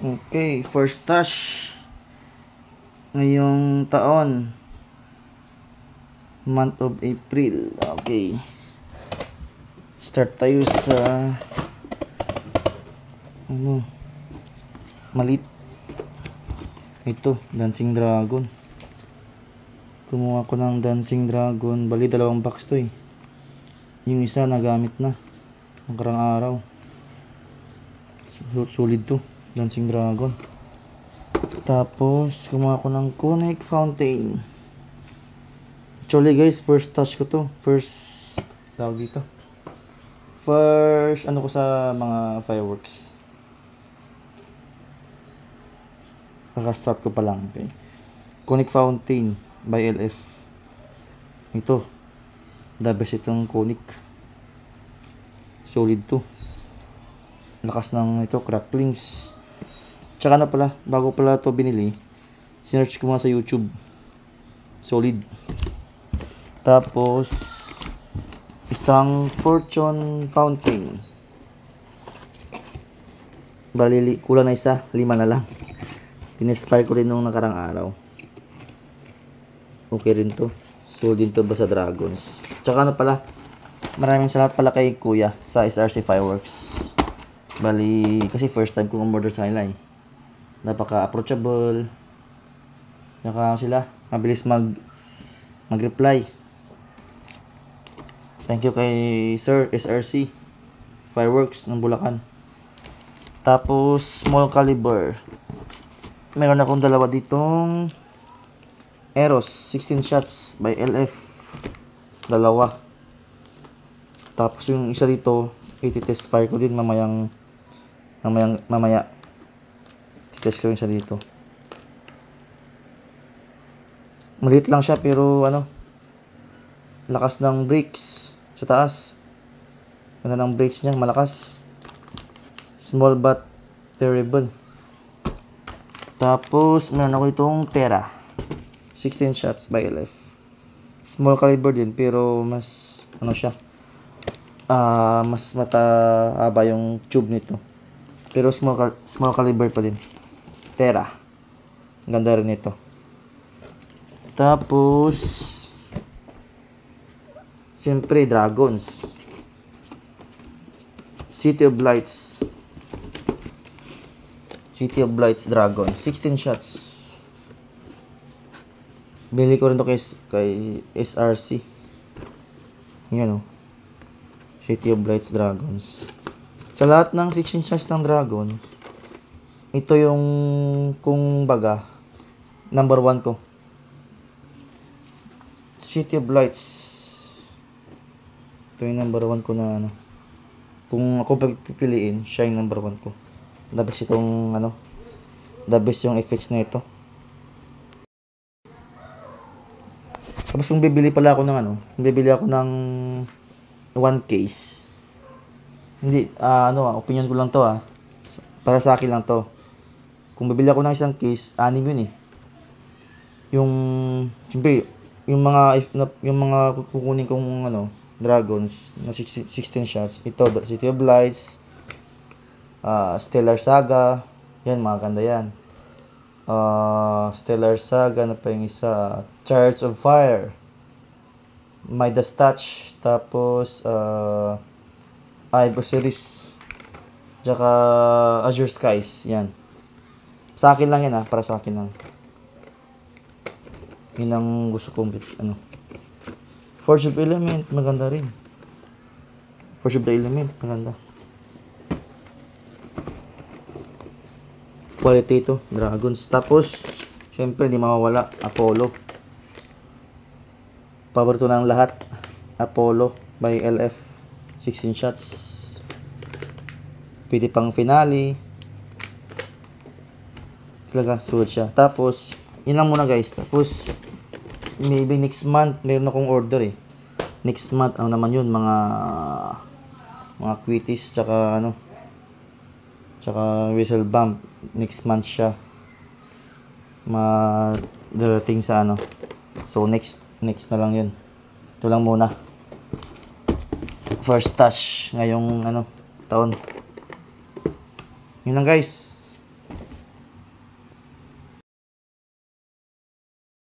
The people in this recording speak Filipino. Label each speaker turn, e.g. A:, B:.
A: Okay, first touch ngayong taon, month of April. Okay, start tayo sa malit. Ito, Dancing Dragon. Kumuha ko ng Dancing Dragon. Bali, dalawang box to eh. Yung isa nagamit na nakarang araw. Solid to, Dancing Dragon. Tapos kumuha ko ng Connect Fountain. Actually guys, first touch ko to. First ano ko sa mga fireworks. Kaka-start ko pa lang. Okay. Connect Fountain by LF. Ito, the best itong Connect. Solid to. Lakas ng ito, cracklings. Tsaka na pala, bago pala to binili, sinearch ko nga sa YouTube. Solid. Tapos isang Fortune Fountain. Bali, kulang na isa, 5 na lang. Tinespire ko rin nung nakarang araw. Okay rin to. Solid din to ba sa Dragons. Tsaka na pala, maraming salamat pala kay Kuya sa SRC Fireworks. Bali, kasi first time kong umorder sa kanila eh. Napaka-approachable. Saka sila, mabilis mag-reply. Thank you kay Sir SRC Fireworks ng Bulacan. Tapos, small caliber. Meron akong dalawa ditong Eros, 16 shots by LF. Dalawa. Tapos yung isa dito, i-test fire ko din mamaya. Test ko yung isa dito. Maliit lang siya pero lakas ng brakes sa taas. Ganda ng brakes niya, malakas. Small but terrible. Tapos meron ako itong Terra, 16 shots by LF. Small caliber din pero mas siya. Mas matahaba yung tube nito. Pero small caliber pa din. Terra. Ganda rin ito. Tapos siyempre Dragons. City of Lights Dragon, 16 shots. Bili ko rin to kay SRC. Yan City of Lights Dragons. Sa lahat ng 16 shots ng Dragon, ito yung kung baga number 1 ko. City of Lights. Ito yung number 1 ko na kung ako pipiliin, siya yung number 1 ko. The best itong the best yung effects na ito. Tapos kung bibili pala ako ng bibili ako ng 1 case. Hindi, opinion ko lang to para sa akin lang to. Kung bibili ako ng isang case, 6 yun eh. Siyempre, yung mga kukunin kong Dragons na 16 shots. Ito, City of Lights, Stellar Saga, yan, mga ganda yan. Stellar Saga, na pa yung isa, Chariots of Fire, Midas Touch, tapos Ivor Series, tsaka Azure Skies, yan. Sa akin lang yan para sa akin lang. Yun ang gusto kong Forge of Element, maganda rin. Forge of the Element, maganda. Quality ito, Dragons. Tapos, syempre, hindi mawawala, Apollo. Power to ng lahat. Apollo by LF. 16 shots. Pwede pang finale. Talaga, sulit siya. Tapos, yun lang muna guys. Tapos, maybe next month, meron akong order eh. Next month, naman yun, mga quitties, tsaka whistle bump. Next month siya darating sa so next na lang yun. Ito lang muna, first touch ngayong taon. Yun lang guys.